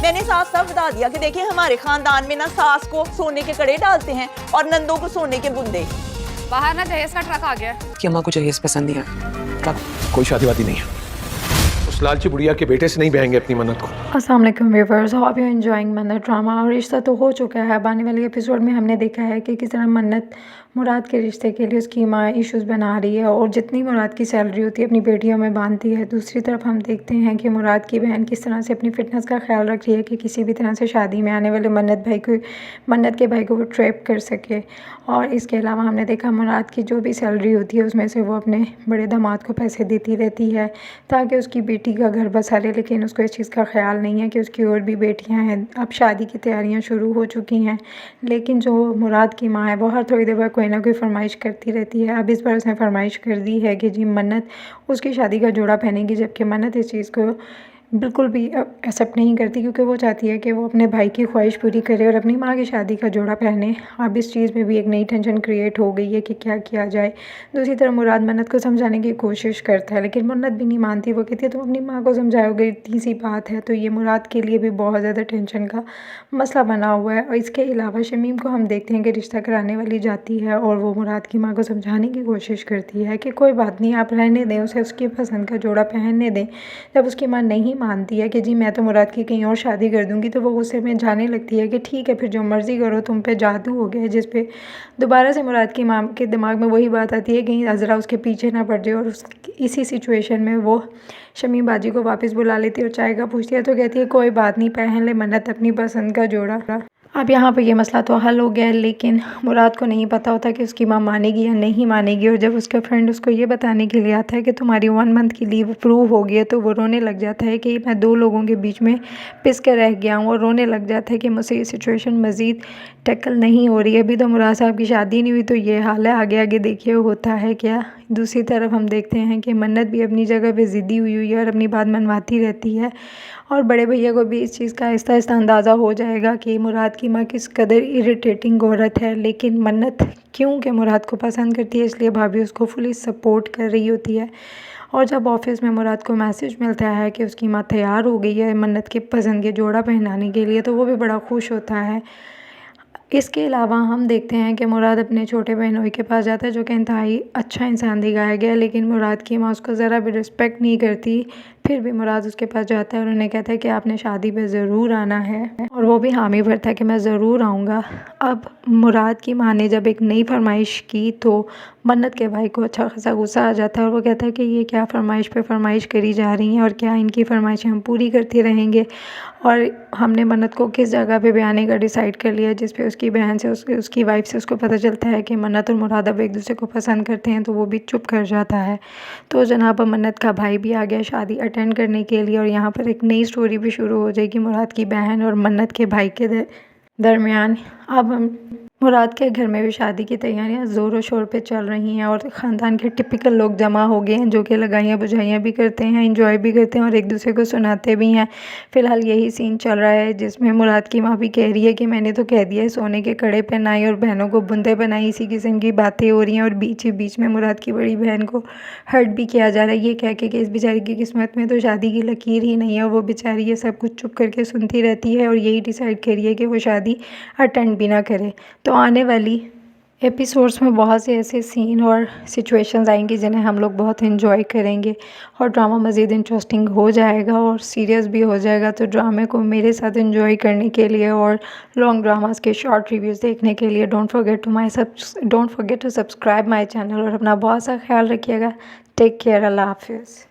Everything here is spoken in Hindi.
मैंने साफ साफ बता दिया कि देखिए हमारे खानदान में ना सास को सोने के कड़े डालते हैं और नंदों को सोने के बुंदे। बाहर ना जहेज का ट्रक आ गया कि अम्मा को जहेज पसंद नहीं है। कोई शादी वादी नहीं है, उस लालची बुढ़िया के बेटे से नहीं बहेंगे अपनी मन्नत को। अस्सलाम वालेकुम व्यूअर्स, होप यू एंजॉयिंग मन्नत ड्रामा। और रिश्ता तो हो चुका है। अब आने वाले एपिसोड में हमने देखा है कि किस तरह मन्नत मुराद के रिश्ते के लिए उसकी माँ इश्यूज़ बना रही है और जितनी मुराद की सैलरी होती है अपनी बेटियों में बांधती है। दूसरी तरफ हम देखते हैं कि मुराद की बहन किस तरह से अपनी फ़िटनेस का ख्याल रख रही है कि किसी भी तरह से शादी में आने वाले मन्नत के भाई को वो ट्रैप कर सके। और इसके अलावा हमने देखा मुराद की जो भी सैलरी होती है उसमें से वो अपने बड़े दामाद को पैसे देती रहती है ताकि उसकी बेटी का घर बसा ले, लेकिन उसको इस चीज़ का ख्याल नहीं है कि उसकी और भी बेटियां हैं। अब शादी की तैयारियां शुरू हो चुकी हैं, लेकिन जो मुराद की माँ है वो हर थोड़ी देर बाद कोई ना कोई फरमाइश करती रहती है। अब इस बार उसने फरमाइश कर दी है कि जी मन्नत उसकी शादी का जोड़ा पहनेगी, जबकि मन्नत इस चीज़ को बिल्कुल भी एक्सेप्ट नहीं करती क्योंकि वो चाहती है कि वो अपने भाई की ख्वाहिश पूरी करे और अपनी माँ की शादी का जोड़ा पहने। अब इस चीज़ में भी एक नई टेंशन क्रिएट हो गई है कि क्या किया जाए। दूसरी तरफ मुराद मन्नत को समझाने की कोशिश करता है, लेकिन मन्नत भी नहीं मानती। वो कहती है तुम अपनी माँ को समझाओगे, इतनी सी बात है। तो ये मुराद के लिए भी बहुत ज़्यादा टेंशन का मसला बना हुआ है। और इसके अलावा शमीम को हम देखते हैं कि रिश्ता कराने वाली जाती है और वो मुराद की माँ को समझाने की कोशिश करती है कि कोई बात नहीं, आप रहने दें, उसे उसकी पसंद का जोड़ा पहनने दें। जब उसकी माँ नहीं मानती है कि जी मैं तो मुराद की कहीं और शादी कर दूंगी, तो वो गुस्से में जाने लगती है कि ठीक है फिर जो मर्ज़ी करो, तुम पे जादू हो गया है। जिस पे दोबारा से मुराद की माँ के दिमाग में वही बात आती है कहीं अज़रा उसके पीछे ना पड़ जाए। और इसी सिचुएशन में वो शमीम बाजी को वापस बुला लेती है और चाय का पूछती है, तो कहती है कोई बात नहीं, पहन ले मन्नत अपनी पसंद का जोड़ा। अब यहाँ पर ये मसला तो हल हो गया है, लेकिन मुराद को नहीं पता होता कि उसकी माँ मानेगी या नहीं मानेगी। और जब उसका फ्रेंड उसको ये बताने के लिए आता है कि तुम्हारी 1 मंथ की लीव अप्रूव हो गई है, तो वो रोने लग जाता है कि मैं 2 लोगों के बीच में पिस कर रह गया हूँ। और रोने लग जाता है कि मुझसे ये सिचुएशन मज़ीद टैकल नहीं हो रही है। अभी तो मुराद साहब की शादी नहीं हुई तो ये हाल है, आगे आगे देखिए होता है क्या। दूसरी तरफ हम देखते हैं कि मन्नत भी अपनी जगह पे ज़िद्दी हुई है और अपनी बात मनवाती रहती है। और बड़े भैया को भी इस चीज़ का आहिस्ता आहिस्ता अंदाज़ा हो जाएगा कि मुराद की माँ किस कदर इरिटेटिंग औरत है। लेकिन मन्नत क्योंकि मुराद को पसंद करती है, इसलिए भाभी उसको फुली सपोर्ट कर रही होती है। और जब ऑफिस में मुराद को मैसेज मिलता है कि उसकी माँ तैयार हो गई है मन्नत के पसंद के जोड़ा पहनाने के लिए, तो वो भी बड़ा खुश होता है। इसके अलावा हम देखते हैं कि मुराद अपने छोटे बहनोई के पास जाता है, जो कि इंतहाई अच्छा इंसान दिखाया गया है, लेकिन मुराद की माँ उसको ज़रा भी रिस्पेक्ट नहीं करती। फिर भी मुराद उसके पास जाता है और उन्हें कहता है कि आपने शादी पे ज़रूर आना है, और वो भी हामी भरता है कि मैं ज़रूर आऊँगा। अब मुराद की माँ ने जब एक नई फरमाइश की तो मन्नत के भाई को अच्छा खासा गुस्सा आ जाता है और वो कहता है कि ये क्या फ़रमाइश पे फ़रमाइश करी जा रही हैं और क्या इनकी फ़रमाइशें हम पूरी करते रहेंगे। और हमने मन्नत को किस जगह पे भी आने का डिसाइड कर लिया, जिस पे उसकी बहन से उसकी वाइफ से उसको पता चलता है कि मन्नत और मुराद अब एक दूसरे को पसंद करते हैं, तो वो भी चुप कर जाता है। तो जनाब मन्नत का भाई भी आ गया शादी अटेंड करने के लिए और यहाँ पर एक नई स्टोरी भी शुरू हो जाएगी मुराद की बहन और मन्नत के भाई के दरमियान। अब हम मुराद के घर में भी शादी की तैयारियां ज़ोरों शोर पे चल रही हैं और ख़ानदान के टिपिकल लोग जमा हो गए हैं, जो कि लगाइयाँ बुझाइयाँ भी करते हैं, एंजॉय भी करते हैं और एक दूसरे को सुनाते भी हैं। फ़िलहाल यही सीन चल रहा है जिसमें मुराद की माँ भी कह रही है कि मैंने तो कह दिया है सोने के कड़े पहनाए और बहनों को बुंदे बनाई, इसी किस्म की बातें हो रही हैं। और बीच ही बीच में मुराद की बड़ी बहन को हर्ट भी किया जा रहा है, ये कह के कि इस बेचारी की किस्मत में तो शादी की लकीर ही नहीं है। वो बेचारी ये सब कुछ चुप करके सुनती रहती है और यही डिसाइड कर रही है कि वो शादी अटेंड भी ना करे। तो आने वाली एपिसोड्स में बहुत से ऐसे सीन और सिचुएशंस आएंगी जिन्हें हम लोग बहुत एंजॉय करेंगे और ड्रामा मज़ीद इंटरेस्टिंग हो जाएगा और सीरियस भी हो जाएगा। तो ड्रामे को मेरे साथ एंजॉय करने के लिए और लॉन्ग ड्रामास के शॉर्ट रिव्यूज़ देखने के लिए don't forget to subscribe my channel और अपना बहुत सा ख्याल रखिएगा। टेक केयर, अल्लाह हाफिज़।